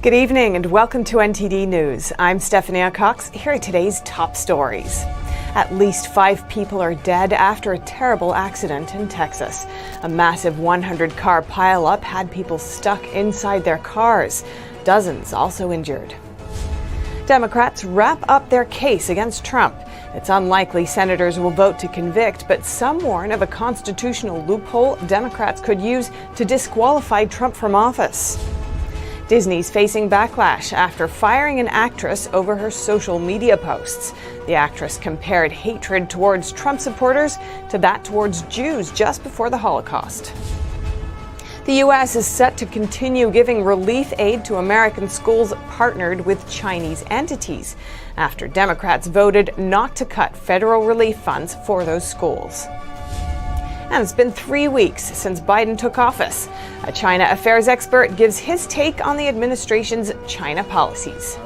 Good evening and welcome to NTD News. I'm Stephanie Cox. Here are today's top stories. At least 5 people are dead after a terrible accident in Texas. A massive 100-car pileup had people stuck inside their cars. Dozens also injured. Democrats wrap up their case against Trump. It's unlikely senators will vote to convict, but some warn of a constitutional loophole Democrats could use to disqualify Trump from office. Disney's facing backlash after firing an actress over her social media posts. The actress compared hatred towards Trump supporters to that towards Jews just before the Holocaust. The U.S. is set to continue giving relief aid to American schools partnered with Chinese entities after Democrats voted not to cut federal relief funds for those schools. And it's been 3 weeks since Biden took office. A China affairs expert gives his take on the administration's China policies.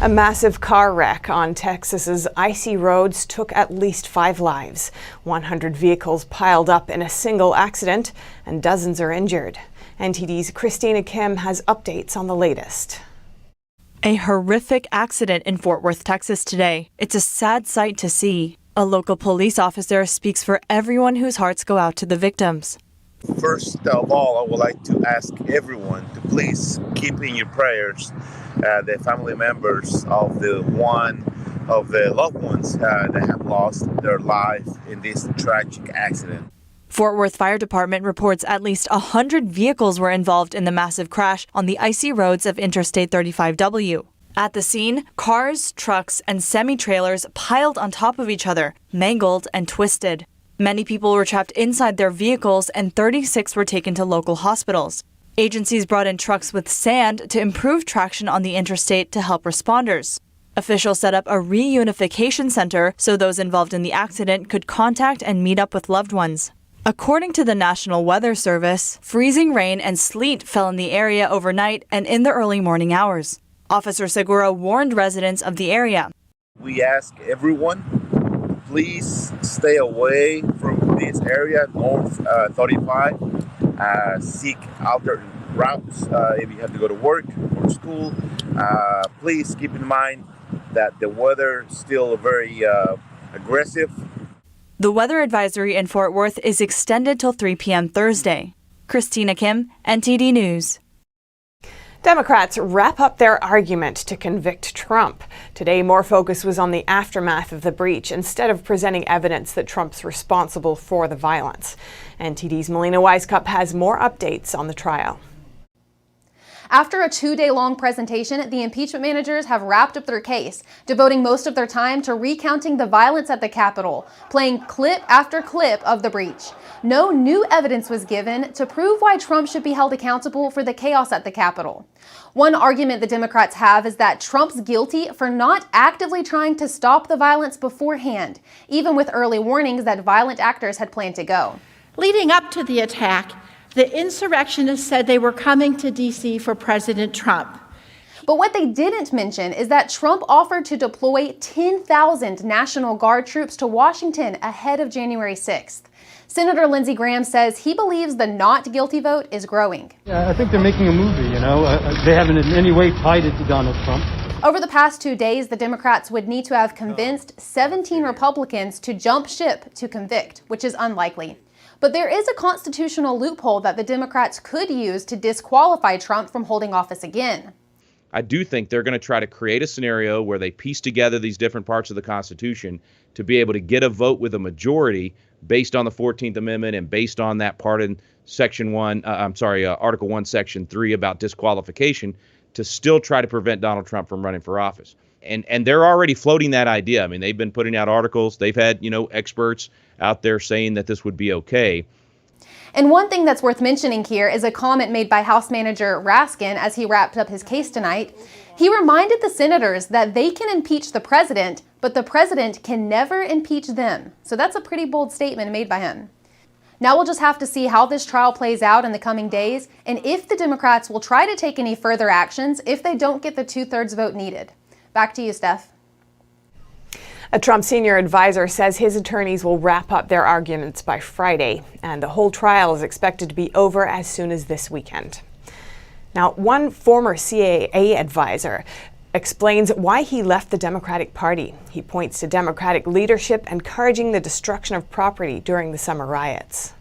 A massive car wreck on Texas's icy roads took at least 5 lives. 100 vehicles piled up in a single accident, and dozens are injured. NTD's Christina Kim has updates on the latest. A horrific accident in Fort Worth, Texas today. It's a sad sight to see. A local police officer speaks for everyone whose hearts go out to the victims. First of all, I would like to ask everyone to please keep in your prayers the family members of the loved ones that have lost their life in this tragic accident. Fort Worth Fire Department reports at least 100 vehicles were involved in the massive crash on the icy roads of Interstate 35W. At the scene, cars, trucks, and semi-trailers piled on top of each other, mangled and twisted. Many people were trapped inside their vehicles and 36 were taken to local hospitals. Agencies brought in trucks with sand to improve traction on the interstate to help responders. Officials set up a reunification center so those involved in the accident could contact and meet up with loved ones. According to the National Weather Service, freezing rain and sleet fell in the area overnight and in the early morning hours. Officer Segura warned residents of the area. We ask everyone, please stay away from this area, North 35. Seek alternate routes if you have to go to work or school. Please keep in mind that the weather is still very aggressive. The weather advisory in Fort Worth is extended till 3 p.m. Thursday. Christina Kim, NTD News. Democrats wrap up their argument to convict Trump. Today, more focus was on the aftermath of the breach instead of presenting evidence that Trump's responsible for the violence. NTD's Melina Weisskopf has more updates on the trial. After a 2-day-long presentation, the impeachment managers have wrapped up their case, devoting most of their time to recounting the violence at the Capitol, playing clip after clip of the breach. No new evidence was given to prove why Trump should be held accountable for the chaos at the Capitol. One argument the Democrats have is that Trump's guilty for not actively trying to stop the violence beforehand, even with early warnings that violent actors had planned to go. Leading up to the attack, the insurrectionists said they were coming to D.C. for President Trump. But what they didn't mention is that Trump offered to deploy 10,000 National Guard troops to Washington ahead of January 6th. Senator Lindsey Graham says he believes the not guilty vote is growing. Yeah, I think they're making a movie, They haven't in any way tied it to Donald Trump. Over the past 2 days, the Democrats would need to have convinced 17 Republicans to jump ship to convict, which is unlikely. But there is a constitutional loophole that the Democrats could use to disqualify Trump from holding office again. I do think they're going to try to create a scenario where they piece together these different parts of the Constitution to be able to get a vote with a majority based on the 14th Amendment and based on that part in Article 1, Section 3 about disqualification to still try to prevent Donald Trump from running for office. And they're already floating that idea. I mean, they've been putting out articles. They've had, experts out there saying that this would be okay. And one thing that's worth mentioning here is a comment made by House Manager Raskin as he wrapped up his case tonight. He reminded the senators that they can impeach the president, but the president can never impeach them. So that's a pretty bold statement made by him. Now we'll just have to see how this trial plays out in the coming days and if the Democrats will try to take any further actions if they don't get the 2/3 vote needed. Back to you, Steph. A Trump senior advisor says his attorneys will wrap up their arguments by Friday, and the whole trial is expected to be over as soon as this weekend. Now, one former CIA advisor explains why he left the Democratic Party. He points to Democratic leadership encouraging the destruction of property during the summer riots.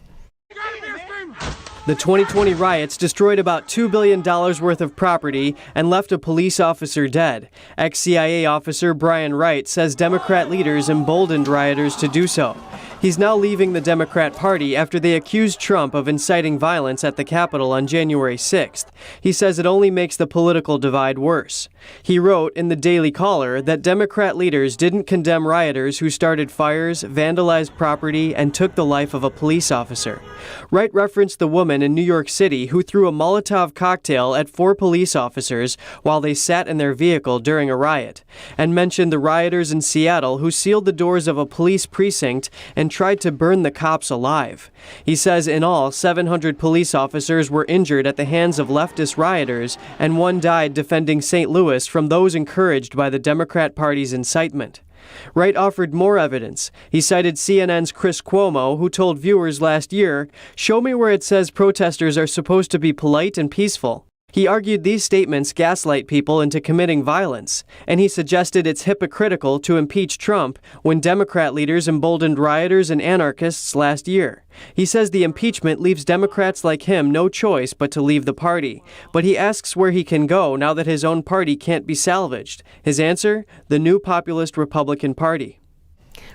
The 2020 riots destroyed about $2 billion worth of property and left a police officer dead. Ex-CIA officer Brian Wright says Democrat leaders emboldened rioters to do so. He's now leaving the Democrat Party after they accused Trump of inciting violence at the Capitol on January 6th. He says it only makes the political divide worse. He wrote in the Daily Caller that Democrat leaders didn't condemn rioters who started fires, vandalized property, and took the life of a police officer. Wright referenced the woman in New York City who threw a Molotov cocktail at 4 police officers while they sat in their vehicle during a riot, and mentioned the rioters in Seattle who sealed the doors of a police precinct and tried to burn the cops alive. He says in all, 700 police officers were injured at the hands of leftist rioters, and 1 died defending St. Louis from those encouraged by the Democrat Party's incitement. Wright offered more evidence. He cited CNN's Chris Cuomo, who told viewers last year, "Show me where it says protesters are supposed to be polite and peaceful." He argued these statements gaslight people into committing violence, and he suggested it's hypocritical to impeach Trump when Democrat leaders emboldened rioters and anarchists last year. He says the impeachment leaves Democrats like him no choice but to leave the party, but he asks where he can go now that his own party can't be salvaged. His answer? The new populist Republican Party.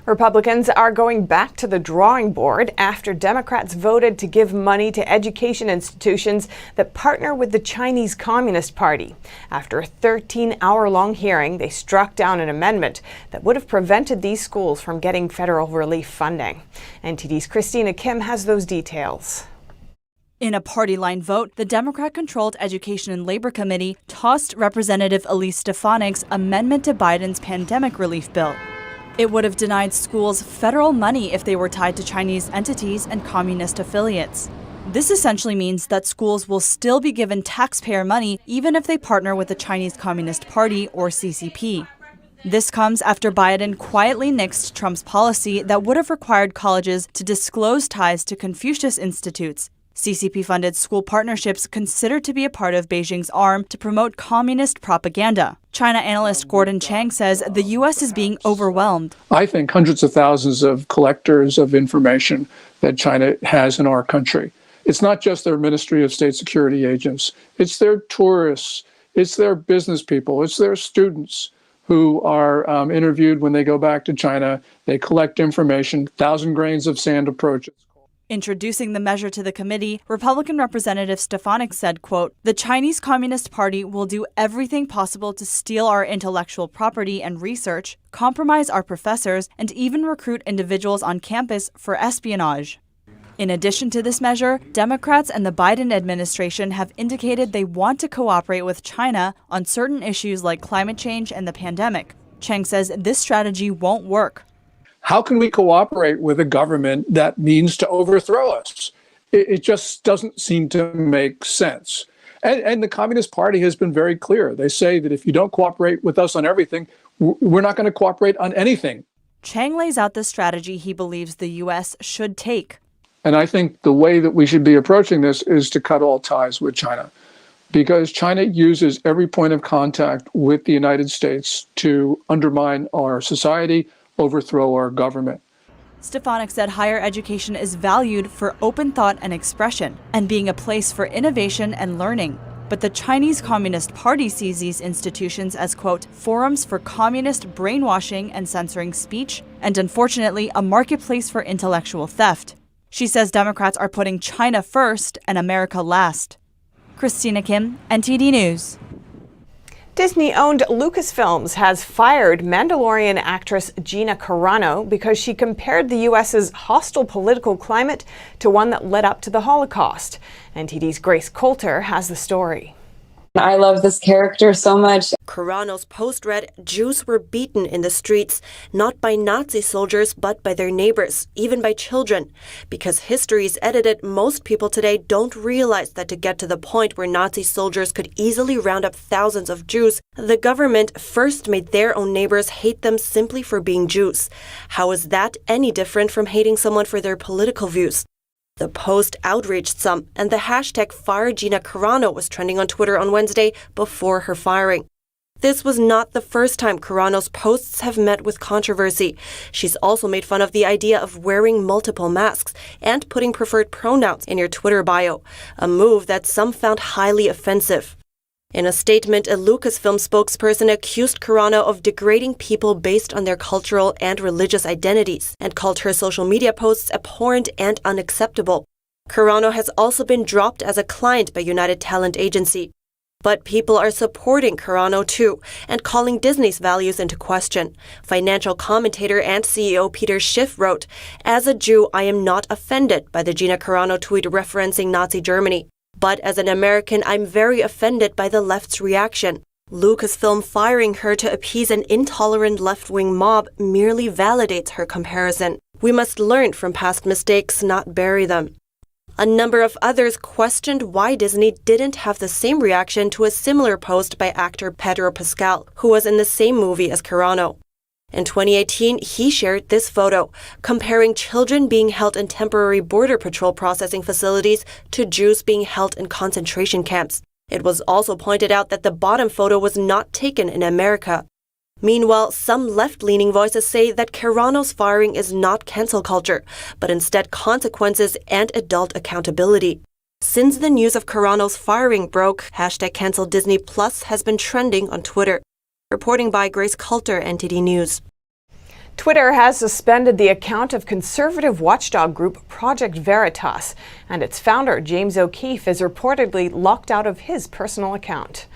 Republicans are going back to the drawing board after Democrats voted to give money to education institutions that partner with the Chinese Communist Party. After a 13-hour-long hearing, they struck down an amendment that would have prevented these schools from getting federal relief funding. NTD's Christina Kim has those details. In a party-line vote, the Democrat-controlled Education and Labor Committee tossed Representative Elise Stefanik's amendment to Biden's pandemic relief bill. It would have denied schools federal money if they were tied to Chinese entities and communist affiliates. This essentially means that schools will still be given taxpayer money even if they partner with the Chinese Communist Party or CCP. This comes after Biden quietly nixed Trump's policy that would have required colleges to disclose ties to Confucius Institutes, CCP-funded school partnerships considered to be a part of Beijing's arm to promote communist propaganda. China analyst Gordon Chang says the U.S. is being overwhelmed. I think hundreds of thousands of collectors of information that China has in our country. It's not just their Ministry of State Security agents. It's their tourists. It's their business people. It's their students who are interviewed when they go back to China. They collect information, 1,000 grains of sand approach. Introducing the measure to the committee, Republican Representative Stefanik said, quote, "The Chinese Communist Party will do everything possible to steal our intellectual property and research, compromise our professors, and even recruit individuals on campus for espionage." In addition to this measure, Democrats and the Biden administration have indicated they want to cooperate with China on certain issues like climate change and the pandemic. Chang says this strategy won't work. How can we cooperate with a government that means to overthrow us? It just doesn't seem to make sense. And the Communist Party has been very clear. They say that if you don't cooperate with us on everything, we're not going to cooperate on anything. Chang lays out the strategy he believes the U.S. should take. And I think the way that we should be approaching this is to cut all ties with China, because China uses every point of contact with the United States to undermine our society, overthrow our government. Stefanik said higher education is valued for open thought and expression and being a place for innovation and learning. But the Chinese Communist Party sees these institutions as, quote, forums for communist brainwashing and censoring speech, and unfortunately, a marketplace for intellectual theft. She says Democrats are putting China first and America last. Christina Kim, NTD News. Disney-owned Lucasfilms has fired Mandalorian actress Gina Carano because she compared the U.S.'s hostile political climate to one that led up to the Holocaust. NTD's Grace Coulter has the story. I love this character so much. Carano's post read, Jews were beaten in the streets, not by Nazi soldiers, but by their neighbors, even by children. Because history is edited, most people today don't realize that to get to the point where Nazi soldiers could easily round up thousands of Jews, the government first made their own neighbors hate them simply for being Jews. How is that any different from hating someone for their political views? The post outraged some, and the hashtag #FireGinaCarano was trending on Twitter on Wednesday before her firing. This was not the first time Carano's posts have met with controversy. She's also made fun of the idea of wearing multiple masks and putting preferred pronouns in your Twitter bio, a move that some found highly offensive. In a statement, a Lucasfilm spokesperson accused Carano of degrading people based on their cultural and religious identities and called her social media posts abhorrent and unacceptable. Carano has also been dropped as a client by United Talent Agency. But people are supporting Carano too and calling Disney's values into question. Financial commentator and CEO Peter Schiff wrote, "As a Jew, I am not offended by the Gina Carano tweet referencing Nazi Germany. But as an American, I'm very offended by the left's reaction. Lucasfilm firing her to appease an intolerant left-wing mob merely validates her comparison. We must learn from past mistakes, not bury them." A number of others questioned why Disney didn't have the same reaction to a similar post by actor Pedro Pascal, who was in the same movie as Carano. In 2018, he shared this photo, comparing children being held in temporary border patrol processing facilities to Jews being held in concentration camps. It was also pointed out that the bottom photo was not taken in America. Meanwhile, some left-leaning voices say that Carano's firing is not cancel culture, but instead consequences and adult accountability. Since the news of Carano's firing broke, #CancelDisneyPlus has been trending on Twitter. Reporting by Grace Coulter, NTD News. Twitter has suspended the account of conservative watchdog group Project Veritas, and its founder, James O'Keefe, is reportedly locked out of his personal account.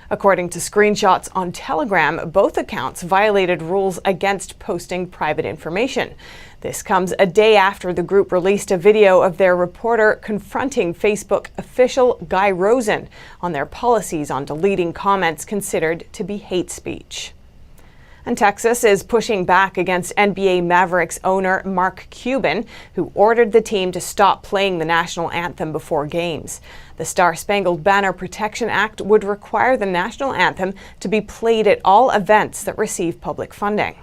According to screenshots on Telegram, both accounts violated rules against posting private information. This comes a day after the group released a video of their reporter confronting Facebook official Guy Rosen on their policies on deleting comments considered to be hate speech. And Texas is pushing back against NBA Mavericks owner Mark Cuban, who ordered the team to stop playing the national anthem before games. The Star-Spangled Banner Protection Act would require the national anthem to be played at all events that receive public funding.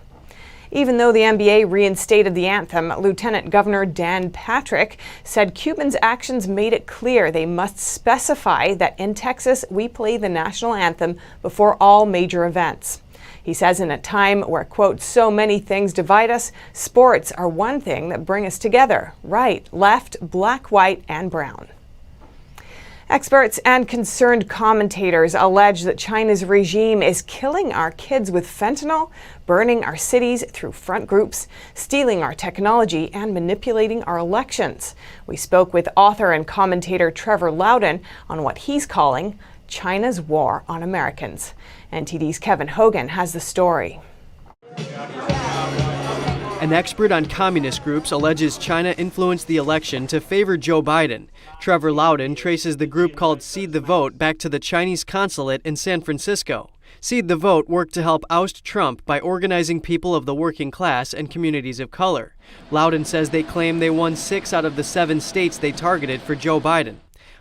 Even though the NBA reinstated the anthem, Lieutenant Governor Dan Patrick said Cuban's actions made it clear they must specify that in Texas we play the national anthem before all major events. He says in a time where, quote, so many things divide us, sports are one thing that bring us together. Right, left, black, white, and brown. Experts and concerned commentators allege that China's regime is killing our kids with fentanyl, burning our cities through front groups, stealing our technology, and manipulating our elections. We spoke with author and commentator Trevor Loudon on what he's calling China's war on Americans. NTD's Kevin Hogan has the story. An expert on communist groups alleges China influenced the election to favor Joe Biden. Trevor Loudon traces the group called Seed the Vote back to the Chinese consulate in San Francisco. Seed the Vote worked to help oust Trump by organizing people of the working class and communities of color. Loudon says they claim they won 6 out of the 7 states they targeted for Joe Biden.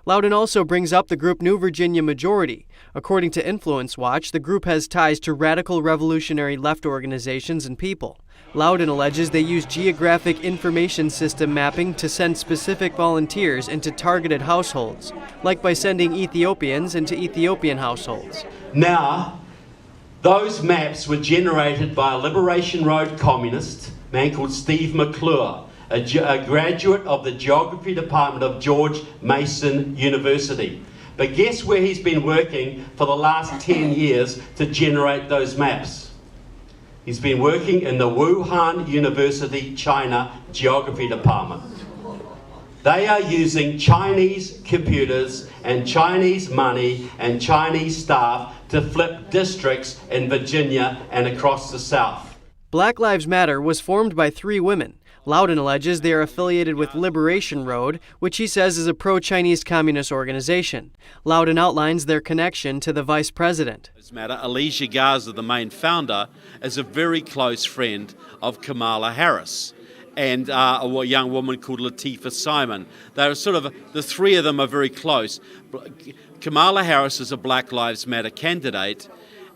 Loudon also brings up the group New Virginia Majority. According to Influence Watch, the group has ties to radical revolutionary left organizations and people. Loudon alleges they use geographic information system mapping to send specific volunteers into targeted households, like by sending Ethiopians into Ethiopian households. Now, those maps were generated by a Liberation Road communist, a man called Steve McClure, a graduate of the Geography Department of George Mason University. But guess where he's been working for the last 10 years to generate those maps? He's been working in the Wuhan University, China Geography Department. They are using Chinese computers and Chinese money and Chinese staff to flip districts in Virginia and across the South. Black Lives Matter was formed by 3 women. Loudon alleges they are affiliated with Liberation Road, which he says is a pro-Chinese communist organization. Loudon outlines their connection to the vice president. Alicia Garza, the main founder, is a very close friend of Kamala Harris and a young woman called Latifah Simon. They're sort of, the three of them are very close. Kamala Harris is a Black Lives Matter candidate,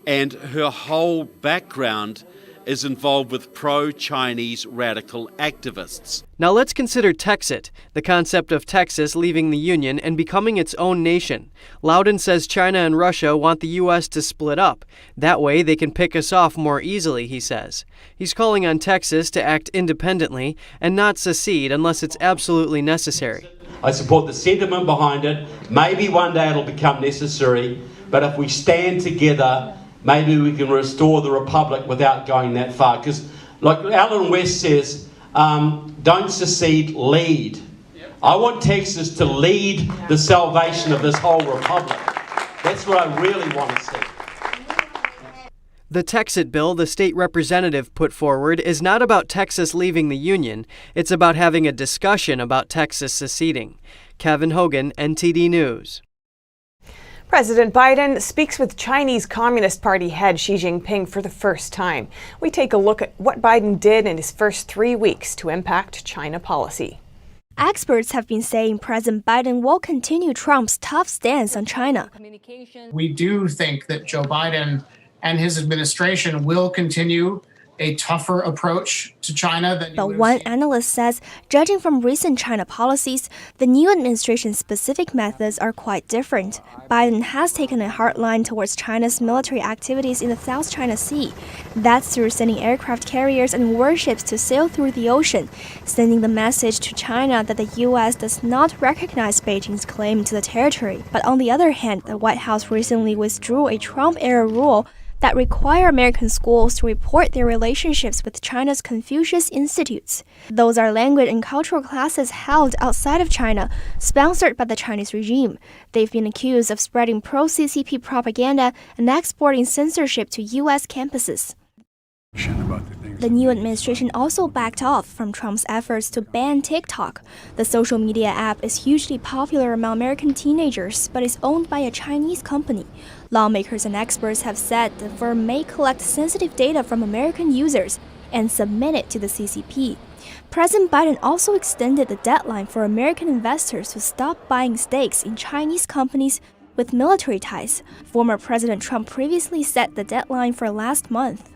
and her whole background is involved with pro-Chinese radical activists. Now let's consider Texit, the concept of Texas leaving the Union and becoming its own nation. Loudon says China and Russia want the U.S. to split up. That way they can pick us off more easily, he says. He's calling on Texas to act independently and not secede unless it's absolutely necessary. I support the sentiment behind it. Maybe one day it'll become necessary, but if we stand together, maybe we can restore the republic without going that far. Because, like Alan West says, don't secede, lead. I want Texas to lead the salvation of this whole republic. That's what I really want to see. The Texit bill the state representative put forward is not about Texas leaving the Union. It's about having a discussion about Texas seceding. Kevin Hogan, NTD News. President Biden speaks with Chinese Communist Party head Xi Jinping for the first time. We take a look at what Biden did in his first 3 weeks to impact China policy. Experts have been saying President Biden will continue Trump's tough stance on China. We do think that Joe Biden and his administration will continue a tougher approach to China than. But one analyst says, judging from recent China policies, the new administration's specific methods are quite different. Biden has taken a hard line towards China's military activities in the South China Sea. That's through sending aircraft carriers and warships to sail through the ocean, sending the message to China that the U.S. does not recognize Beijing's claim to the territory. But on the other hand, the White House recently withdrew a Trump-era rule that require American schools to report their relationships with China's Confucius Institutes. Those are language and cultural classes held outside of China, sponsored by the Chinese regime. They've been accused of spreading pro-CCP propaganda and exporting censorship to U.S. campuses. The new administration also backed off from Trump's efforts to ban TikTok. The social media app is hugely popular among American teenagers, but is owned by a Chinese company. Lawmakers and experts have said the firm may collect sensitive data from American users and submit it to the CCP. President Biden also extended the deadline for American investors to stop buying stakes in Chinese companies with military ties. Former President Trump previously set the deadline for last month.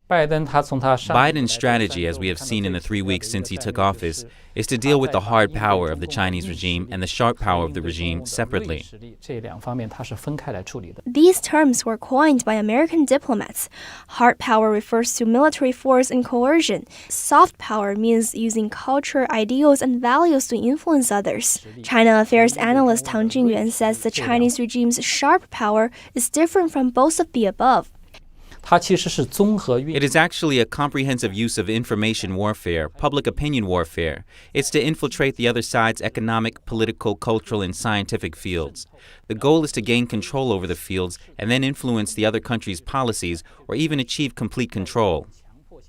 Biden's strategy, as we have seen in the 3 weeks since he took office, is to deal with the hard power of the Chinese regime and the sharp power of the regime separately. These terms were coined by American diplomats. Hard power refers to military force and coercion. Soft power means using culture, ideals, and values to influence others. China affairs analyst Tang Jungyuan says the Chinese regime's sharp power is different from both of the above. It is actually a comprehensive use of information warfare, public opinion warfare. It's to infiltrate the other side's economic, political, cultural, and scientific fields. The goal is to gain control over the fields and then influence the other country's policies or even achieve complete control.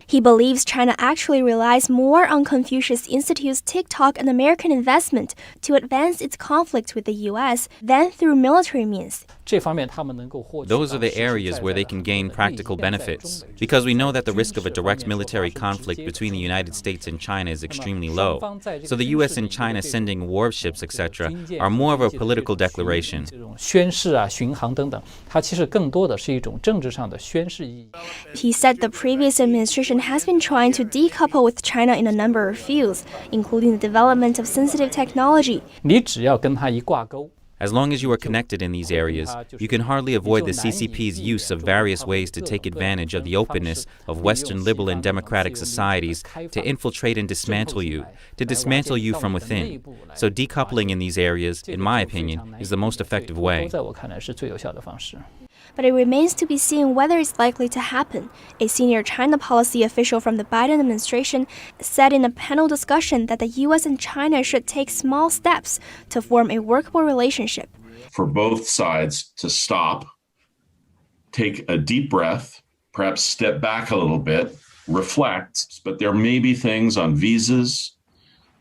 He believes China actually relies more on Confucius Institute's TikTok and American investment to advance its conflict with the U.S. than through military means. Those are the areas where they can gain practical benefits, because we know that the risk of a direct military conflict between the United States and China is extremely low. So the U.S. and China sending warships, etc., are more of a political declaration. He said the previous administration has been trying to decouple with China in a number of fields, including the development of sensitive technology. As long as you are connected in these areas, you can hardly avoid the CCP's use of various ways to take advantage of the openness of Western liberal and democratic societies to infiltrate and dismantle you from within. So decoupling in these areas, in my opinion, is the most effective way. But it remains to be seen whether it's likely to happen. A senior China policy official from the Biden administration said in a panel discussion that the U.S. and China should take small steps to form a workable relationship. For both sides to stop, take a deep breath, perhaps step back a little bit, reflect, but there may be things on visas,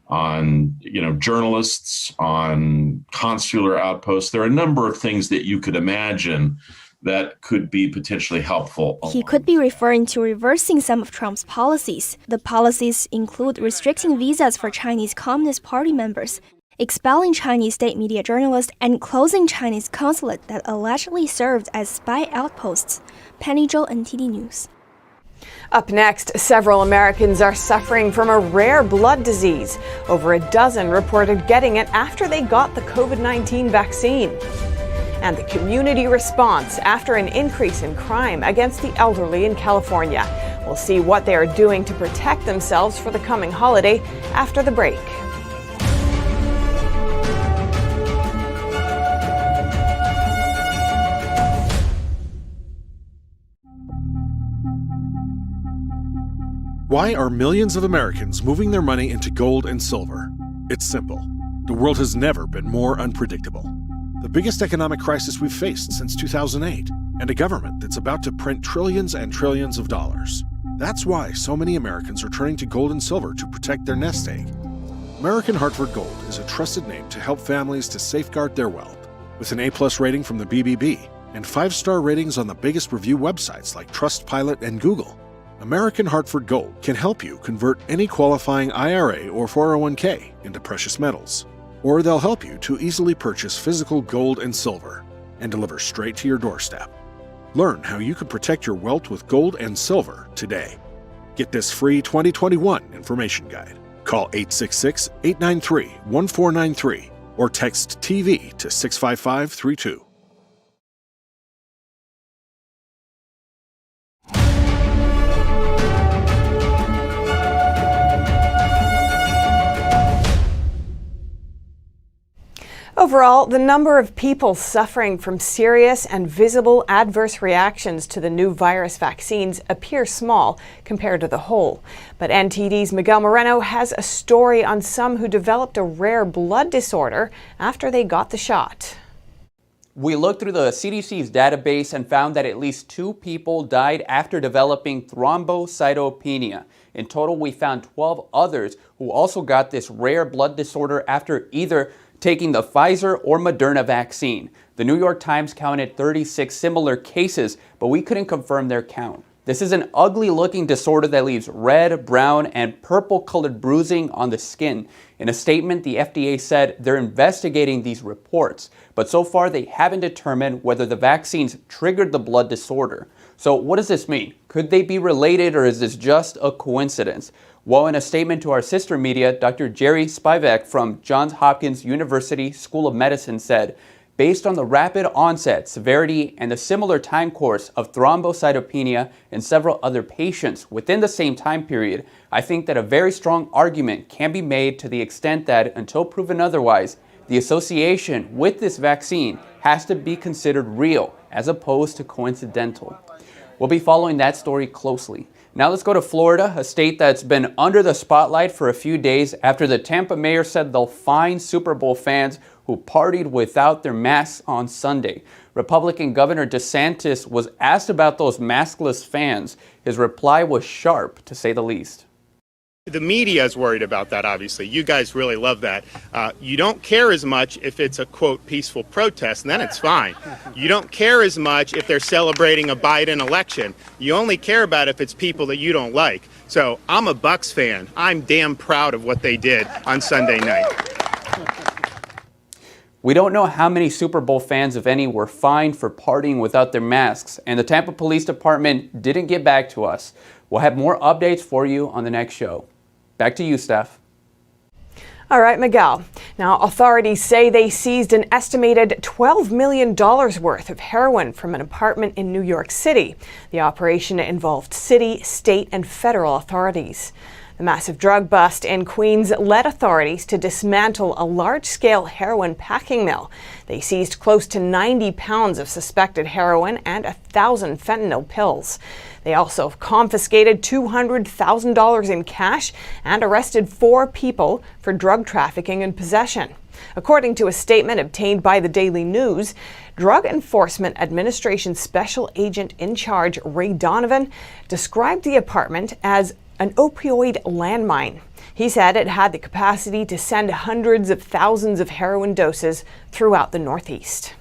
on journalists, on consular outposts. There are a number of things that you could imagine that could be potentially helpful. He could be referring to reversing some of Trump's policies. The policies include restricting visas for Chinese Communist Party members, expelling Chinese state media journalists, and closing Chinese consulate that allegedly served as spy outposts. Penny Zhou, NTD News. Up next, several Americans are suffering from a rare blood disease. Over a dozen reported getting it after they got the COVID-19 vaccine. And the community response after an increase in crime against the elderly in California. We'll see what they are doing to protect themselves for the coming holiday after the break. Why are millions of Americans moving their money into gold and silver? It's simple. The world has never been more unpredictable. The biggest economic crisis we've faced since 2008, and a government that's about to print trillions and trillions of dollars. That's why so many Americans are turning to gold and silver to protect their nest egg. American Hartford Gold is a trusted name to help families to safeguard their wealth. With an A+ rating from the BBB and 5-star ratings on the biggest review websites like Trustpilot and Google, American Hartford Gold can help you convert any qualifying IRA or 401k into precious metals. Or they'll help you to easily purchase physical gold and silver and deliver straight to your doorstep. Learn how you can protect your wealth with gold and silver today. Get this free 2021 information guide. Call 866-893-1493 or text TV to 65532. Overall, the number of people suffering from serious and visible adverse reactions to the new virus vaccines appears small compared to the whole. But NTD's Miguel Moreno has a story on some who developed a rare blood disorder after they got the shot. We looked through the CDC's database and found that at least 2 people died after developing thrombocytopenia. In total, we found 12 others who also got this rare blood disorder after either taking the Pfizer or Moderna vaccine. The New York Times counted 36 similar cases, but we couldn't confirm their count. This is an ugly-looking disorder that leaves red, brown, and purple-colored bruising on the skin. In a statement, the FDA said they're investigating these reports, but so far they haven't determined whether the vaccines triggered the blood disorder. So what does this mean? Could they be related, or is this just a coincidence? Well, in a statement to our sister media, Dr. Jerry Spivak from Johns Hopkins University School of Medicine said, based on the rapid onset, severity, and the similar time course of thrombocytopenia in several other patients within the same time period, I think that a very strong argument can be made to the extent that, until proven otherwise, the association with this vaccine has to be considered real as opposed to coincidental. We'll be following that story closely. Now let's go to Florida, a state that's been under the spotlight for a few days after the Tampa mayor said they'll fine Super Bowl fans who partied without their masks on Sunday. Republican Governor DeSantis was asked about those maskless fans. His reply was sharp, to say the least. The media is worried about that, obviously. You guys really love that. You don't care as much if it's a, quote, peaceful protest, and then it's fine. You don't care as much if they're celebrating a Biden election. You only care about if it's people that you don't like. So I'm a Bucs fan. I'm damn proud of what they did on Sunday night. We don't know how many Super Bowl fans, if any, were fined for partying without their masks, and the Tampa Police Department didn't get back to us. We'll have more updates for you on the next show. Back to you, Steph. All right, Miguel. Now, authorities say they seized an estimated $12 million worth of heroin from an apartment in New York City. The operation involved city, state, and federal authorities. The massive drug bust in Queens led authorities to dismantle a large-scale heroin packing mill. They seized close to 90 pounds of suspected heroin and 1,000 fentanyl pills. They also confiscated $200,000 in cash and arrested 4 people for drug trafficking and possession. According to a statement obtained by the Daily News, Drug Enforcement Administration Special Agent in Charge Ray Donovan described the apartment as an opioid landmine. He said it had the capacity to send hundreds of thousands of heroin doses throughout the Northeast.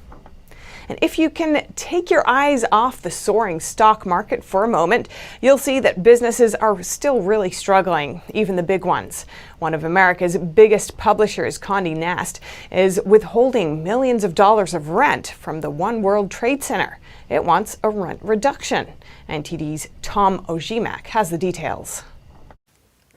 And if you can take your eyes off the soaring stock market for a moment, you'll see that businesses are still really struggling, even the big ones. One of America's biggest publishers, Condé Nast, is withholding millions of dollars of rent from the One World Trade Center. It wants a rent reduction. NTD's Tom Ojimak has the details.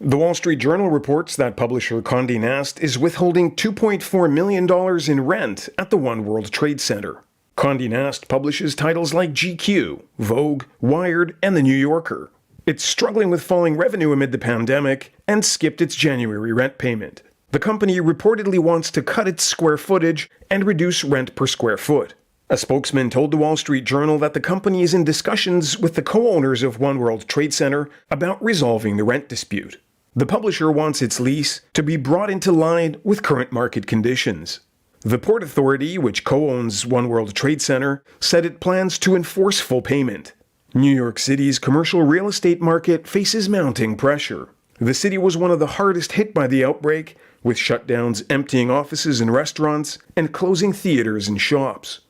The Wall Street Journal reports that publisher Condé Nast is withholding $2.4 million in rent at the One World Trade Center. Condé Nast publishes titles like GQ, Vogue, Wired, and The New Yorker. It's struggling with falling revenue amid the pandemic and skipped its January rent payment. The company reportedly wants to cut its square footage and reduce rent per square foot. A spokesman told the Wall Street Journal that the company is in discussions with the co-owners of One World Trade Center about resolving the rent dispute. The publisher wants its lease to be brought into line with current market conditions. The Port Authority, which co-owns One World Trade Center, said it plans to enforce full payment. New York City's commercial real estate market faces mounting pressure. The city was one of the hardest hit by the outbreak, with shutdowns emptying offices and restaurants and closing theaters and shops.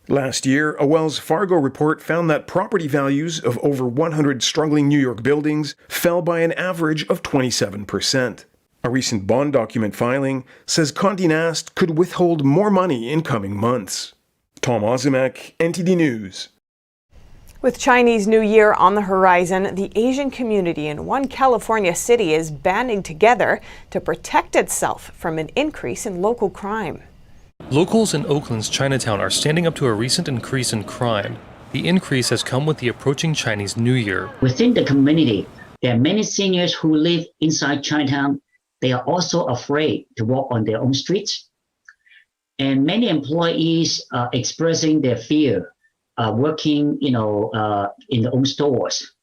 Last year, a Wells Fargo report found that property values of over 100 struggling New York buildings fell by an average of 27%. A recent bond document filing says Condé Nast could withhold more money in coming months. Tom Ozimek, NTD News. With Chinese New Year on the horizon, the Asian community in one California city is banding together to protect itself from an increase in local crime. Locals in Oakland's Chinatown are standing up to a recent increase in crime. The increase has come with the approaching Chinese New Year. Within the community, there are many seniors who live inside Chinatown. They are also afraid to walk on their own streets. And many employees are expressing their fear working, in their own stores.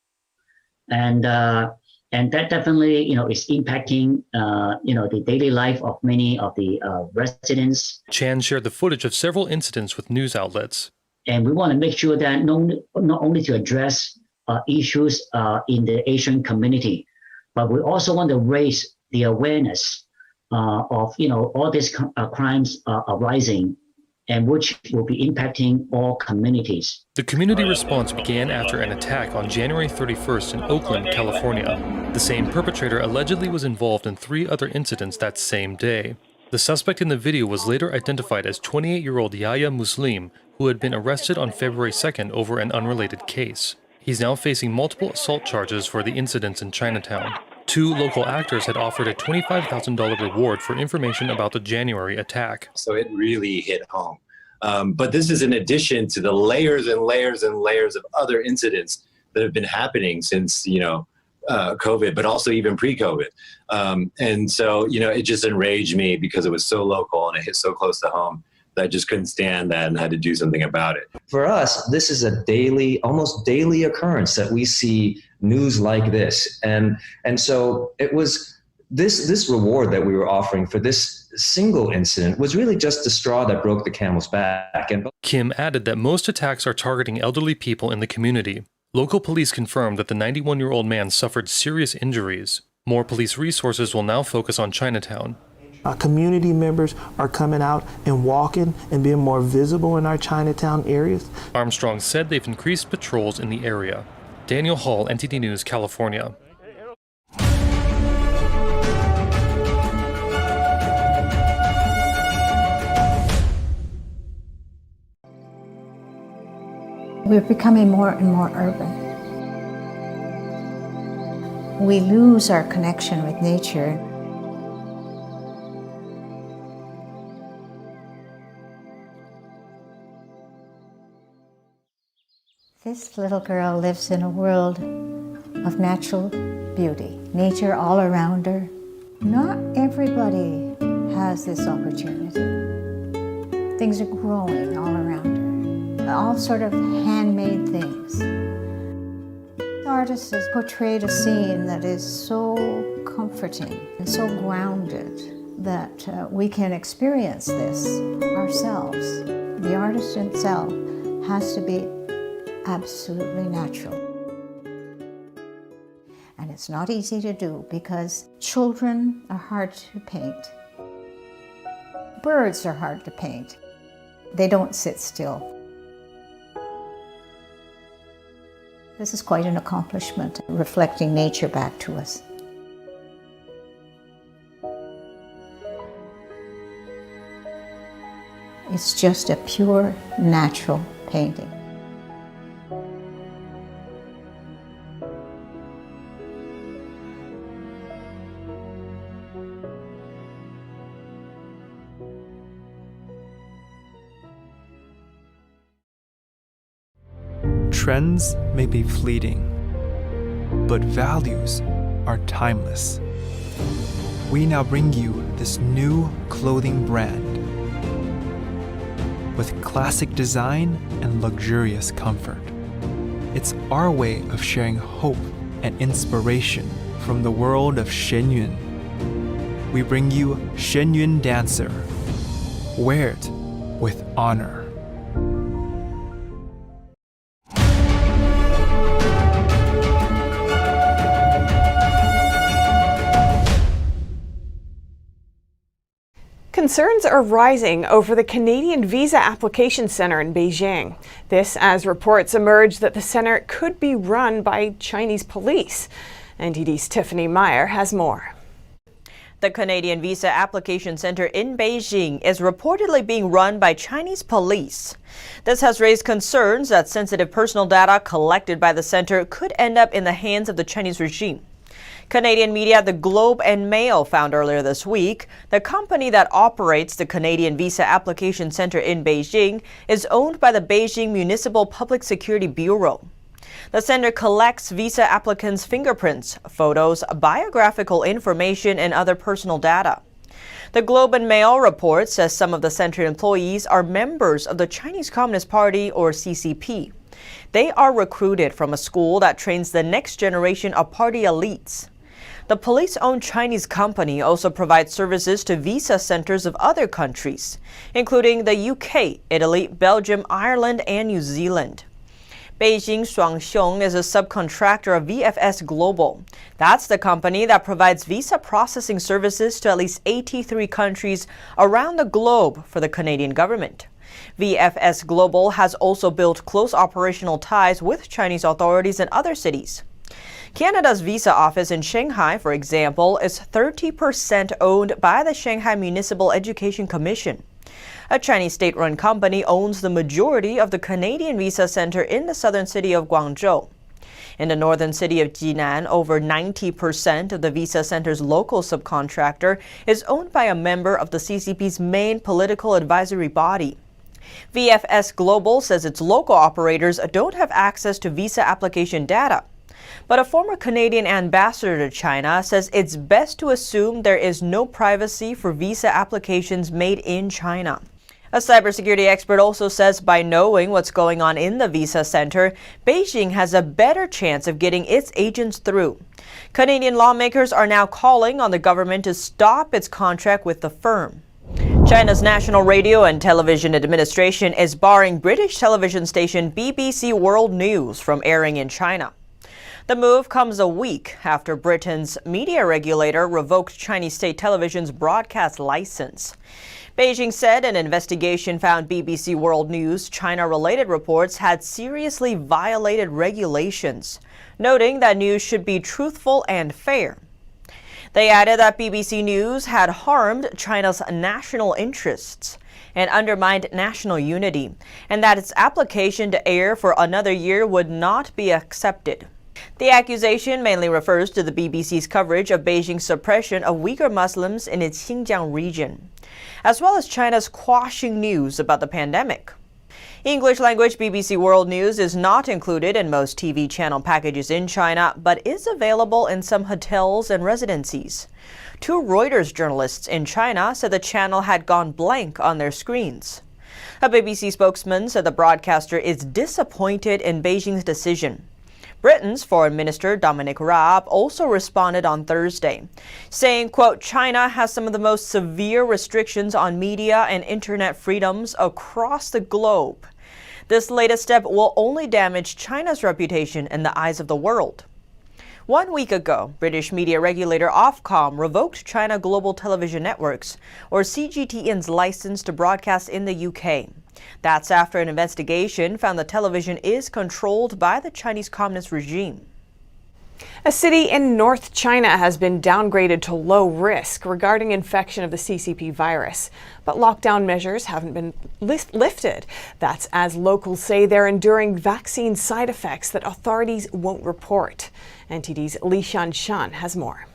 And that definitely, is impacting, the daily life of many of the residents. Chan shared the footage of several incidents with news outlets. And we want to make sure that not only to address issues in the Asian community, but we also want to raise the awareness of, all these crimes are rising, and which will be impacting all communities. The community response began after an attack on January 31st in Oakland, California. The same perpetrator allegedly was involved in 3 other incidents that same day. The suspect in the video was later identified as 28-year-old Yahya Muslim, who had been arrested on February 2nd over an unrelated case. He's now facing multiple assault charges for the incidents in Chinatown. 2 local actors had offered a $25,000 reward for information about the January attack. So it really hit home. But this is in addition to the layers and layers and layers of other incidents that have been happening since, COVID, but also even pre-COVID. And so, it just enraged me because it was so local and it hit so close to home that I just couldn't stand that and had to do something about it. For us, this is a almost daily occurrence that we see news like this. And so it was this reward that we were offering for this single incident was really just the straw that broke the camel's back. And Kim added that most attacks are targeting elderly people in the community. Local police confirmed that the 91-year-old man suffered serious injuries. More police resources will now focus on Chinatown. Community members are coming out and walking and being more visible in our Chinatown areas. Armstrong said they've increased patrols in the area. Daniel Hall, NTD News, California. We're becoming more and more urban. We lose our connection with nature. This little girl lives in a world of natural beauty, nature all around her. Not everybody has this opportunity. Things are growing all around her, all sort of handmade things. The artist has portrayed a scene that is so comforting and so grounded. that we can experience this ourselves. The artist himself has to be absolutely natural. And it's not easy to do because children are hard to paint. Birds are hard to paint. They don't sit still. This is quite an accomplishment, reflecting nature back to us. It's just a pure, natural painting. Trends may be fleeting, but values are timeless. We now bring you this new clothing brand with classic design and luxurious comfort. It's our way of sharing hope and inspiration from the world of Shenyun. We bring you Shenyun Dancer. Wear it with honor. Concerns are rising over the Canadian Visa Application Centre in Beijing. This as reports emerge that the centre could be run by Chinese police. NTD's Tiffany Meyer has more. The Canadian Visa Application Centre in Beijing is reportedly being run by Chinese police. This has raised concerns that sensitive personal data collected by the centre could end up in the hands of the Chinese regime. Canadian media The Globe and Mail found earlier this week the company that operates the Canadian Visa Application Centre in Beijing is owned by the Beijing Municipal Public Security Bureau. The center collects visa applicants' fingerprints, photos, biographical information, and other personal data. The Globe and Mail report says some of the center employees are members of the Chinese Communist Party, or CCP. They are recruited from a school that trains the next generation of party elites. The police-owned Chinese company also provides services to visa centers of other countries, including the UK, Italy, Belgium, Ireland, and New Zealand. Beijing Shuangxiong is a subcontractor of VFS Global. That's the company that provides visa processing services to at least 83 countries around the globe for the Canadian government. VFS Global has also built close operational ties with Chinese authorities in other cities. Canada's visa office in Shanghai, for example, is 30% owned by the Shanghai Municipal Education Commission. A Chinese state-run company owns the majority of the Canadian Visa Centre in the southern city of Guangzhou. In the northern city of Jinan, over 90% of the Visa Centre's local subcontractor is owned by a member of the CCP's main political advisory body. VFS Global says its local operators don't have access to visa application data. But a former Canadian ambassador to China says it's best to assume there is no privacy for visa applications made in China. A cybersecurity expert also says by knowing what's going on in the visa center, Beijing has a better chance of getting its agents through. Canadian lawmakers are now calling on the government to stop its contract with the firm. China's National Radio and Television Administration is barring British television station BBC World News from airing in China. The move comes a week after Britain's media regulator revoked Chinese state television's broadcast license. Beijing said an investigation found BBC World News' China-related reports had seriously violated regulations, noting that news should be truthful and fair. They added that BBC News had harmed China's national interests and undermined national unity, and that its application to air for another year would not be accepted. The accusation mainly refers to the BBC's coverage of Beijing's suppression of Uyghur Muslims in its Xinjiang region, as well as China's quashing news about the pandemic. English-language BBC World News is not included in most TV channel packages in China, but is available in some hotels and residencies. Two Reuters journalists in China said the channel had gone blank on their screens. A BBC spokesman said the broadcaster is disappointed in Beijing's decision. Britain's Foreign Minister Dominic Raab also responded on Thursday, saying, quote, China has some of the most severe restrictions on media and internet freedoms across the globe. This latest step will only damage China's reputation in the eyes of the world. 1 week ago, British media regulator Ofcom revoked China Global Television Networks, or CGTN's license to broadcast in the UK. That's after an investigation found the television is controlled by the Chinese Communist regime. A city in North China has been downgraded to low risk regarding infection of the CCP virus, but lockdown measures haven't been lifted. That's as locals say they're enduring vaccine side effects that authorities won't report. NTD's Li Shan has more.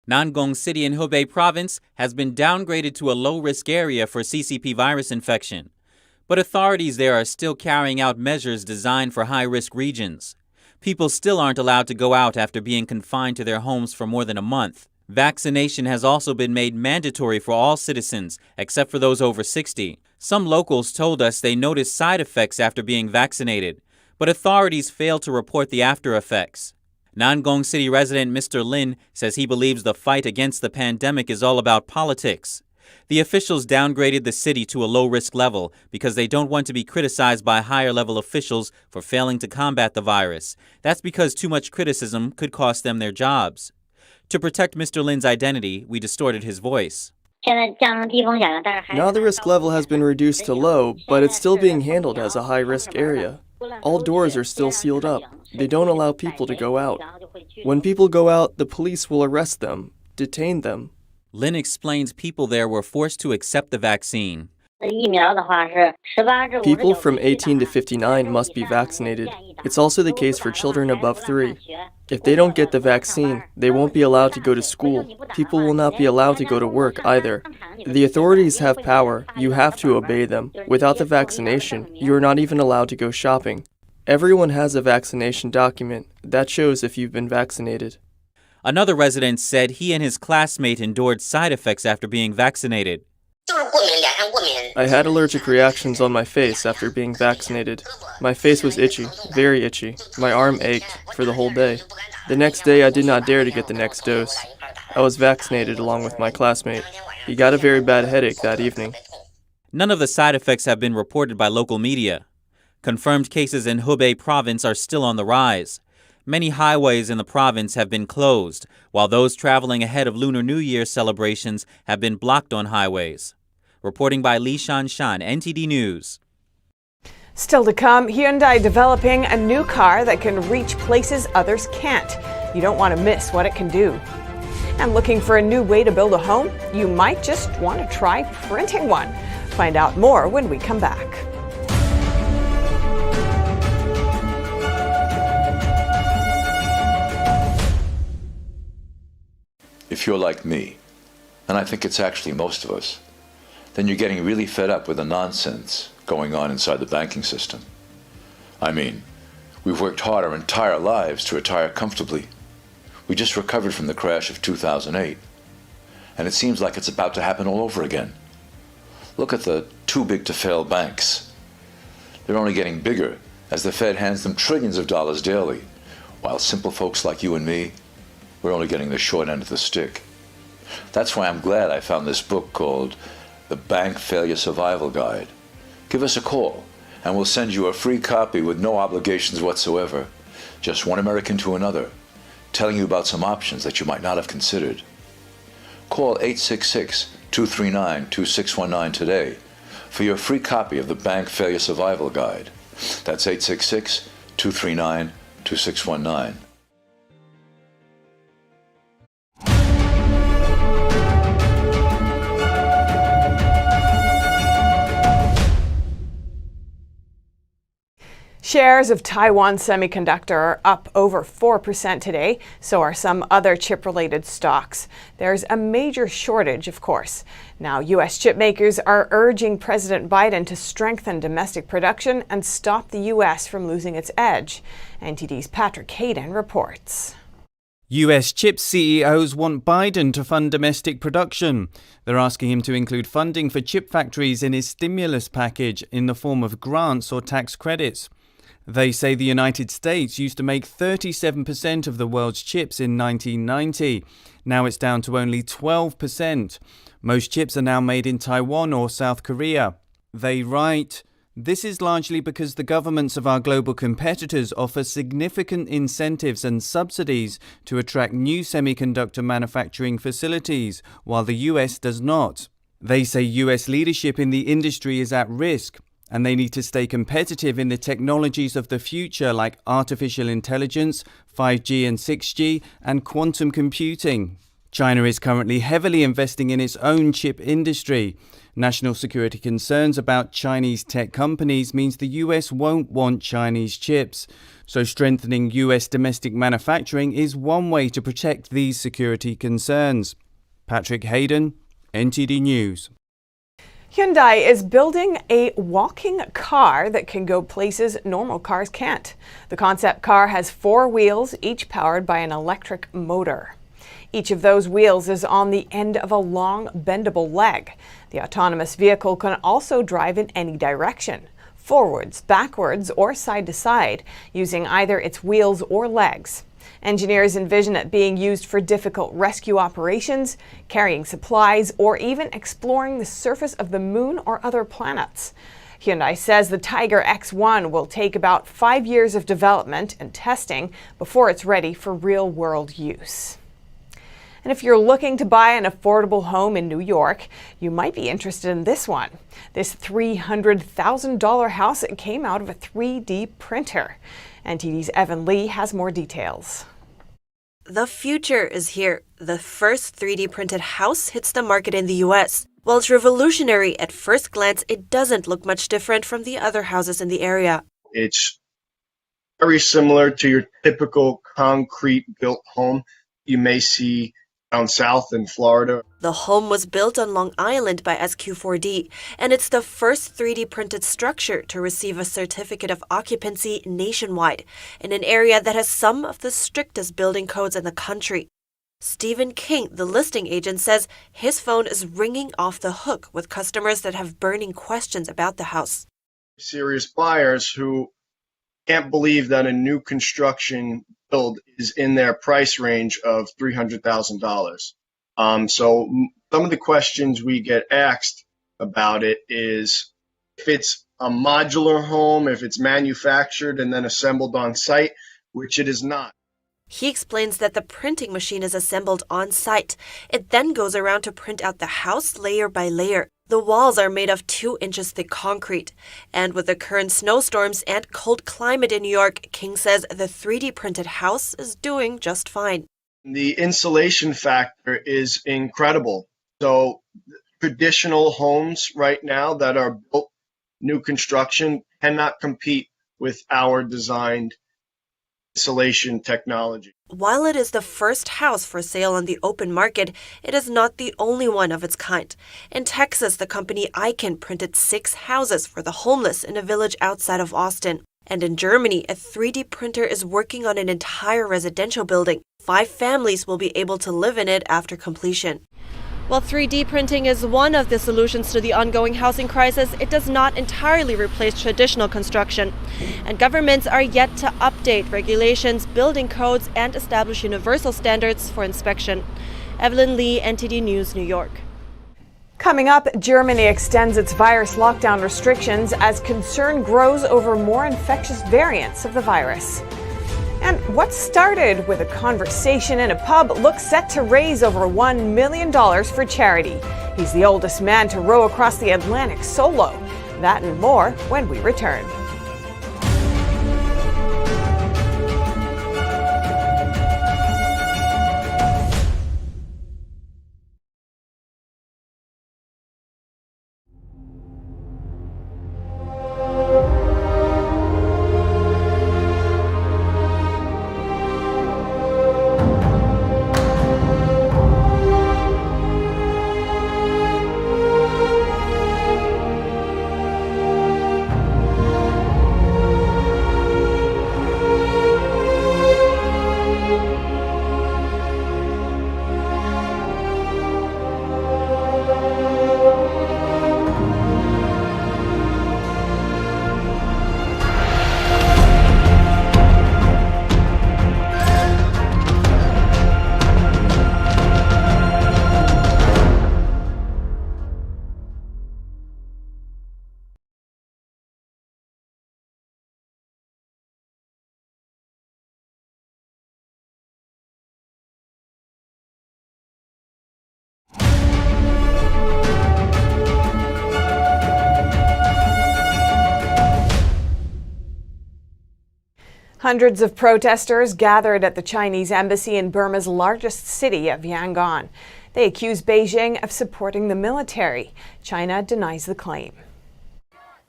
Nangong City in Hubei province has been downgraded to a low-risk area for CCP virus infection. But authorities there are still carrying out measures designed for high-risk regions. People still aren't allowed to go out after being confined to their homes for more than a month. Vaccination has also been made mandatory for all citizens, except for those over 60. Some locals told us they noticed side effects after being vaccinated, but authorities failed to report the after effects. Nangong City resident Mr. Lin says he believes the fight against the pandemic is all about politics. The officials downgraded the city to a low-risk level because they don't want to be criticized by higher-level officials for failing to combat the virus. That's because too much criticism could cost them their jobs. To protect Mr. Lin's identity, we distorted his voice. Now the risk level has been reduced to low, but it's still being handled as a high-risk area. All doors are still sealed up. They don't allow people to go out. When people go out, the police will arrest them, detain them. Lin explains people there were forced to accept the vaccine. People from 18 to 59 must be vaccinated. It's also the case for children above 3. If they don't get the vaccine, they won't be allowed to go to school. People will not be allowed to go to work either. The authorities have power. You have to obey them. Without the vaccination, you are not even allowed to go shopping. Everyone has a vaccination document. That shows if you've been vaccinated. Another resident said he and his classmate endured side effects after being vaccinated. I had allergic reactions on my face after being vaccinated. My face was itchy, very itchy. My arm ached for the whole day. The next day I did not dare to get the next dose. I was vaccinated along with my classmate. He got a very bad headache that evening. None of the side effects have been reported by local media. Confirmed cases in Hubei province are still on the rise. Many highways in the province have been closed, while those traveling ahead of Lunar New Year celebrations have been blocked on highways. Reporting by Li Shan, NTD News. Still to come, Hyundai developing a new car that can reach places others can't. You don't want to miss what it can do. And looking for a new way to build a home? You might just want to try printing one. Find out more when we come back. If you're like me, and I think it's actually most of us, then you're getting really fed up with the nonsense going on inside the banking system. I mean, we've worked hard our entire lives to retire comfortably. We just recovered from the crash of 2008, and it seems like it's about to happen all over again. Look at the too-big-to-fail banks. They're only getting bigger as the Fed hands them trillions of dollars daily, while simple folks like you and me, we're only getting the short end of the stick. That's why I'm glad I found this book called The Bank Failure Survival Guide. Give us a call, and we'll send you a free copy with no obligations whatsoever. Just one American to another, telling you about some options that you might not have considered. Call 866-239-2619 today for your free copy of the Bank Failure Survival Guide. That's 866-239-2619. Shares of Taiwan Semiconductor are up over 4% today, so are some other chip-related stocks. There's a major shortage, of course. Now, U.S. chip makers are urging President Biden to strengthen domestic production and stop the U.S. from losing its edge. NTD's Patrick Hayden reports. US chip CEOs want Biden to fund domestic production. They're asking him to include funding for chip factories in his stimulus package in the form of grants or tax credits. They say the United States used to make 37% of the world's chips in 1990. Now it's down to only 12%. Most chips are now made in Taiwan or South Korea. They write, "This is largely because the governments of our global competitors offer significant incentives and subsidies to attract new semiconductor manufacturing facilities, while the US does not. They say US leadership in the industry is at risk, and they need to stay competitive in the technologies of the future like artificial intelligence, 5G and 6G, and quantum computing." China is currently heavily investing in its own chip industry. National security concerns about Chinese tech companies means the US won't want Chinese chips. So strengthening US domestic manufacturing is one way to protect these security concerns. Patrick Hayden, NTD News. Hyundai is building a walking car that can go places normal cars can't. The concept car has 4 wheels, each powered by an electric motor. Each of those wheels is on the end of a long, bendable leg. The autonomous vehicle can also drive in any direction, forwards, backwards, or side to side, using either its wheels or legs. Engineers envision it being used for difficult rescue operations, carrying supplies, or even exploring the surface of the moon or other planets. Hyundai says the Tiger X1 will take about 5 years of development and testing before it's ready for real-world use. And if you're looking to buy an affordable home in New York, you might be interested in this one. This $300,000 house came out of a 3D printer. NTD's Evan Lee has more details. The future is here. The first 3D printed house hits the market in the US. While it's revolutionary at first glance, it doesn't look much different from the other houses in the area. It's very similar to your typical concrete built home you may see down south in Florida. The home was built on Long Island by SQ4D, and it's the first 3D printed structure to receive a certificate of occupancy nationwide in an area that has some of the strictest building codes in the country. Stephen King, the listing agent, says his phone is ringing off the hook with customers that have burning questions about the house. Serious buyers who can't believe that a new construction build is in their price range of $300,000. So some of the questions we get asked about it is if it's a modular home, if it's manufactured and then assembled on site, which it is not. He explains that the printing machine is assembled on site. It then goes around to print out the house layer by layer. The walls are made of 2 inches thick concrete. And with the current snowstorms and cold climate in New York, King says the 3D printed house is doing just fine. The insulation factor is incredible. So traditional homes right now that are built new construction cannot compete with our designed insulation technology. While it is the first house for sale on the open market, it is not the only one of its kind. In Texas, the company Icahn printed 6 houses for the homeless in a village outside of Austin. And in Germany, a 3D printer is working on an entire residential building. 5 families will be able to live in it after completion. While 3D printing is one of the solutions to the ongoing housing crisis, it does not entirely replace traditional construction. And governments are yet to update regulations, building codes, and establish universal standards for inspection. Evelyn Lee, NTD News, New York. Coming up, Germany extends its virus lockdown restrictions as concern grows over more infectious variants of the virus. And what started with a conversation in a pub looks set to raise over $1 million for charity. He's the oldest man to row across the Atlantic solo. That and more when we return. Hundreds of protesters gathered at the Chinese embassy in Burma's largest city of Yangon. They accuse Beijing of supporting the military. China denies the claim.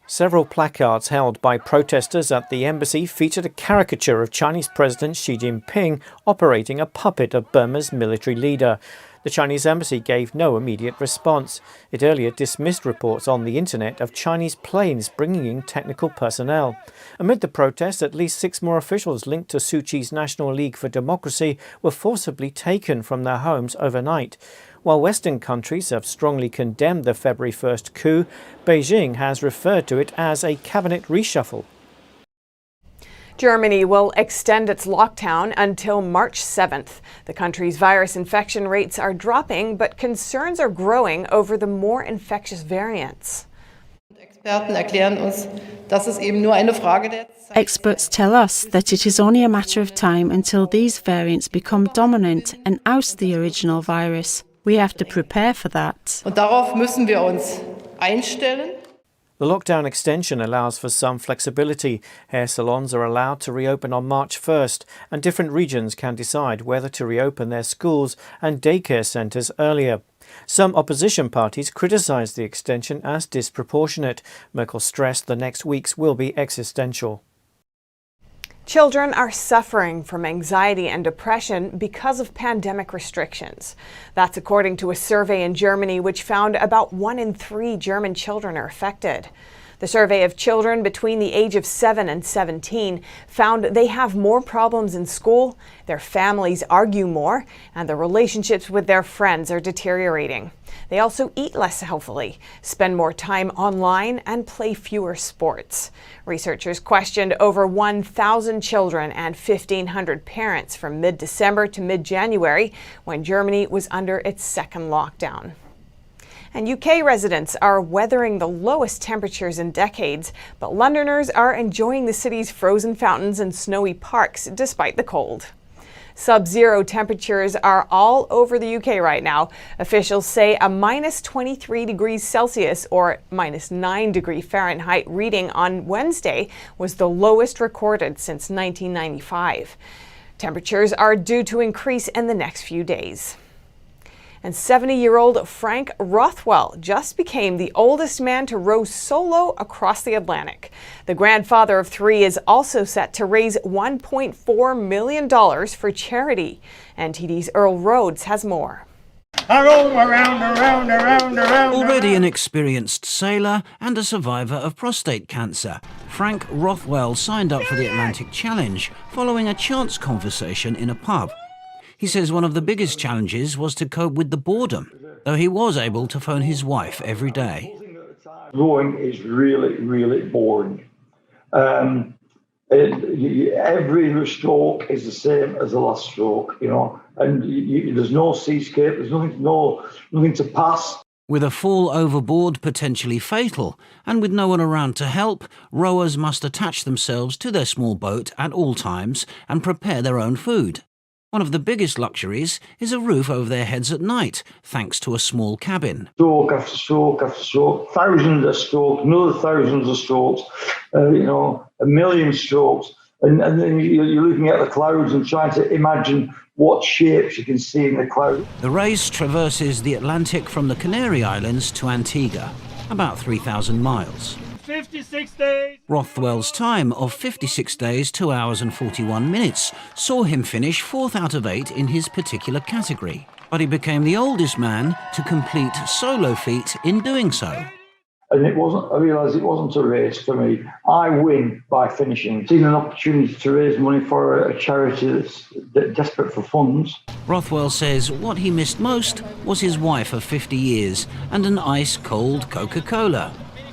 Several placards held by protesters at the embassy featured a caricature of Chinese President Xi Jinping operating a puppet of Burma's military leader. The Chinese embassy gave no immediate response. It earlier dismissed reports on the internet of Chinese planes bringing in technical personnel. Amid the protests, at least 6 more officials linked to Suu Kyi's National League for Democracy were forcibly taken from their homes overnight. While Western countries have strongly condemned the February 1st coup, Beijing has referred to it as a cabinet reshuffle. Germany will extend its lockdown until March 7th. The country's virus infection rates are dropping, but concerns are growing over the more infectious variants. Experts tell us that it is only a matter of time until these variants become dominant and oust the original virus. We have to prepare for that. The lockdown extension allows for some flexibility. Hair salons are allowed to reopen on March 1st, and different regions can decide whether to reopen their schools and daycare centres earlier. Some opposition parties criticised the extension as disproportionate. Merkel stressed the next weeks will be existential. Children are suffering from anxiety and depression because of pandemic restrictions. That's according to a survey in Germany which found about 1 in 3 German children are affected. The survey of children between the age of 7 and 17 found they have more problems in school, their families argue more, and their relationships with their friends are deteriorating. They also eat less healthily, spend more time online, and play fewer sports. Researchers questioned over 1,000 children and 1,500 parents from mid-December to mid-January when Germany was under its second lockdown. And UK residents are weathering the lowest temperatures in decades, but Londoners are enjoying the city's frozen fountains and snowy parks despite the cold. Sub-zero temperatures are all over the UK right now. Officials say a minus 23 degrees Celsius or minus 9 degrees Fahrenheit reading on Wednesday was the lowest recorded since 1995. Temperatures are due to increase in the next few days. And 70-year-old Frank Rothwell just became the oldest man to row solo across the Atlantic. The grandfather of 3 is also set to raise $1.4 million for charity. NTD's Earl Rhodes has more. Already an experienced sailor and a survivor of prostate cancer, Frank Rothwell signed up for the Atlantic Challenge following a chance conversation in a pub. He says one of the biggest challenges was to cope with the boredom, though he was able to phone his wife every day. Rowing is really, really boring. Every stroke is the same as the last stroke, and there's no seascape, there's nothing to pass. With a fall overboard potentially fatal, and with no one around to help, rowers must attach themselves to their small boat at all times and prepare their own food. One of the biggest luxuries is a roof over their heads at night, thanks to a small cabin. Stroke after stroke after stroke, thousands of strokes, another thousands of strokes, a million strokes. And then you're looking at the clouds and trying to imagine what shapes you can see in the clouds. The race traverses the Atlantic from the Canary Islands to Antigua, about 3,000 miles. 56 days. Rothwell's time of 56 days, 2 hours and 41 minutes saw him finish 4th out of 8 in his particular category. But he became the oldest man to complete solo feat in doing so. And I realised it wasn't a race for me. I win by finishing. Seen an opportunity to raise money for a charity that's desperate for funds. Rothwell says what he missed most was his wife of 50 years and an ice-cold Coca-Cola.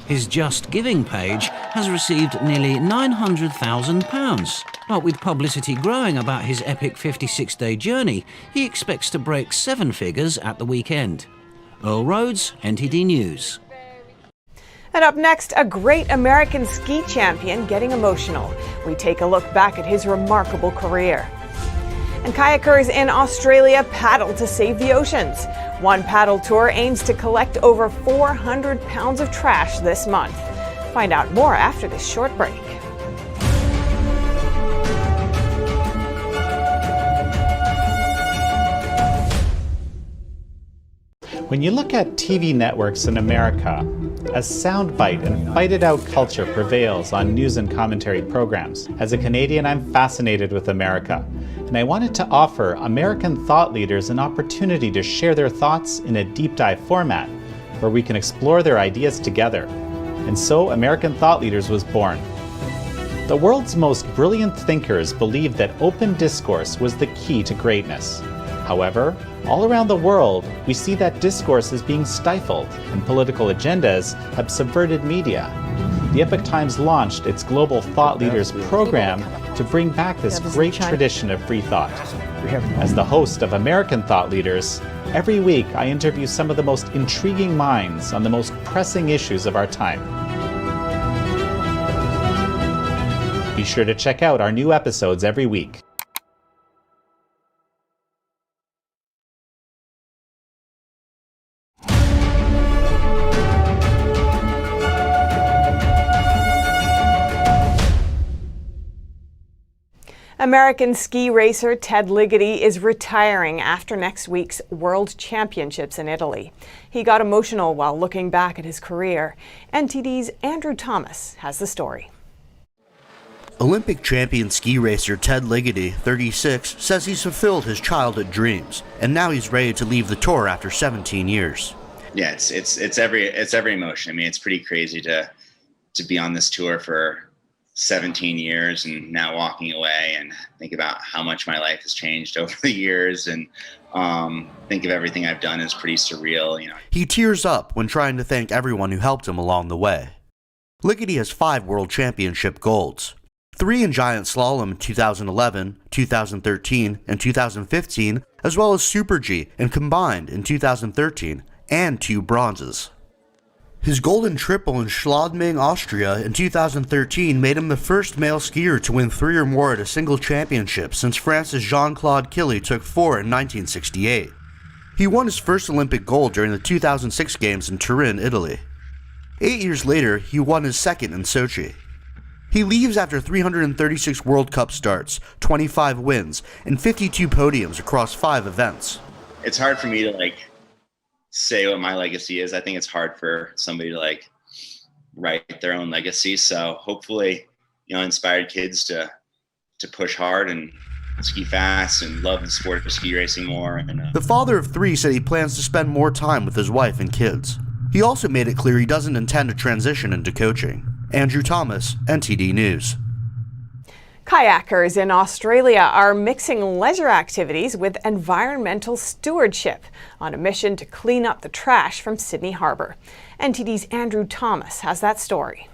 His Just Giving page has received nearly £900,000. But with publicity growing about his epic 56-day journey, he expects to break 7 figures at the weekend. Earl Rhodes, NTD News. And up next, a great American ski champion getting emotional. We take a look back at his remarkable career. And kayakers in Australia paddle to save the oceans. One paddle tour aims to collect over 400 pounds of trash this month. Find out more after this short break. When you look at TV networks in America, a soundbite and fight-it-out culture prevails on news and commentary programs. As a Canadian, I'm fascinated with America, and I wanted to offer American thought leaders an opportunity to share their thoughts in a deep dive format, where we can explore their ideas together. And so American Thought Leaders was born. The world's most brilliant thinkers believed that open discourse was the key to greatness. However, all around the world, we see that discourse is being stifled and political agendas have subverted media. The Epoch Times launched its Global Thought Leaders program to bring back this great tradition of free thought. As the host of American Thought Leaders, every week I interview some of the most intriguing minds on the most pressing issues of our time. Be sure to check out our new episodes every week. American ski racer Ted Ligety is retiring after next week's World Championships in Italy. He got emotional while looking back at his career. NTD's Andrew Thomas has the story. Olympic champion ski racer Ted Ligety, 36, says he's fulfilled his childhood dreams, and now he's ready to leave the tour after 17 years. Yeah, it's every emotion. I mean, it's pretty crazy to be on this tour for 17 years and now walking away, and think about how much my life has changed over the years, and think of everything I've done is pretty surreal, you know. He tears up when trying to thank everyone who helped him along the way. Ligety has 5 World Championship golds. 3 in giant slalom in 2011, 2013, and 2015, as well as Super G and combined in 2013, and 2 bronzes. His golden triple in Schladming, Austria in 2013 made him the first male skier to win 3 or more at a single championship since France's Jean-Claude Killy took 4 in 1968. He won his first Olympic gold during the 2006 Games in Turin, Italy. 8 years later, he won his second in Sochi. He leaves after 336 World Cup starts, 25 wins, and 52 podiums across 5 events. It's hard for me to say what my legacy is. I think it's hard for somebody to write their own legacy. So hopefully, inspired kids to push hard and ski fast and love the sport of ski racing more. And the father of 3 said he plans to spend more time with his wife and kids. He also made it clear he doesn't intend to transition into coaching. Andrew Thomas, NTD News. Kayakers in Australia are mixing leisure activities with environmental stewardship on a mission to clean up the trash from Sydney Harbour. NTD's Andrew Thomas has that story.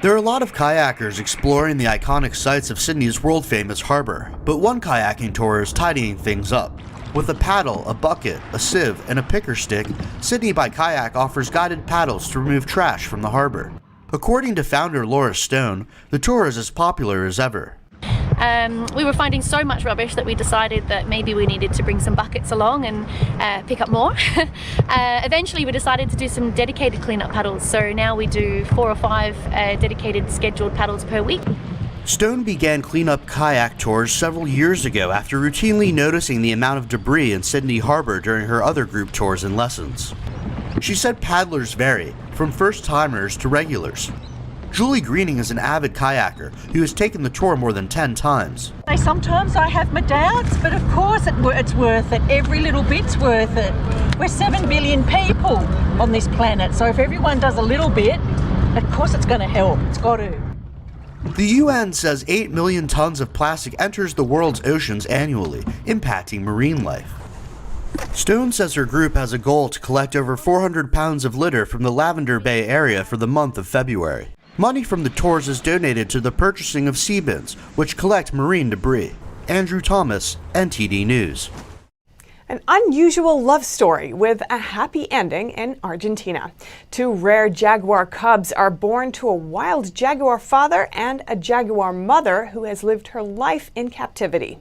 There are a lot of kayakers exploring the iconic sights of Sydney's world-famous harbour, but one kayaking tour is tidying things up. With a paddle, a bucket, a sieve, and a picker stick, Sydney by Kayak offers guided paddles to remove trash from the harbour. According to founder Laura Stone, the tour is as popular as ever. We were finding so much rubbish that we decided that maybe we needed to bring some buckets along and pick up more. Eventually we decided to do some dedicated cleanup paddles, so now we do 4 or 5 dedicated scheduled paddles per week. Stone began cleanup kayak tours several years ago after routinely noticing the amount of debris in Sydney Harbour during her other group tours and lessons. She said paddlers vary, from first-timers to regulars. Julie Greening is an avid kayaker who has taken the tour more than 10 times. Sometimes I have my doubts, but of course it's worth it. Every little bit's worth it. We're 7 billion people on this planet, so if everyone does a little bit, of course it's going to help. It's got to. The UN says 8 million tons of plastic enters the world's oceans annually, impacting marine life. Stone says her group has a goal to collect over 400 pounds of litter from the Lavender Bay area for the month of February. Money from the tours is donated to the purchasing of sea bins, which collect marine debris. Andrew Thomas, NTD News. An unusual love story with a happy ending in Argentina. 2 rare Jaguar cubs are born to a wild Jaguar father and a Jaguar mother who has lived her life in captivity.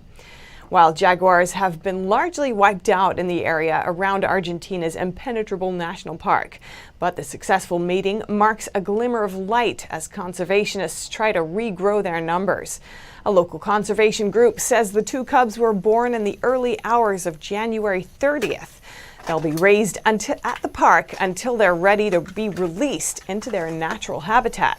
Wild jaguars have been largely wiped out in the area around Argentina's impenetrable national park. But the successful mating marks a glimmer of light as conservationists try to regrow their numbers. A local conservation group says the 2 cubs were born in the early hours of January 30th. They'll be raised at the park until they're ready to be released into their natural habitat.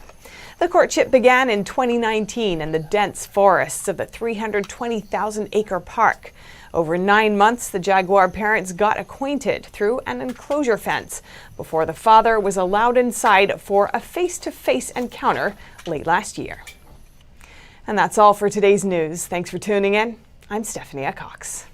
The courtship began in 2019 in the dense forests of the 320,000-acre park. Over 9 months, the Jaguar parents got acquainted through an enclosure fence before the father was allowed inside for a face-to-face encounter late last year. And that's all for today's news. Thanks for tuning in. I'm Stephanie Cox.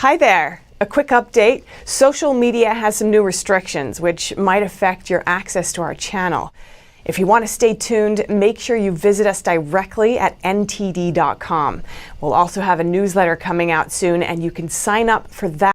Hi there. A quick update. Social media has some new restrictions which might affect your access to our channel. If you want to stay tuned, make sure you visit us directly at ntd.com. We'll also have a newsletter coming out soon and you can sign up for that.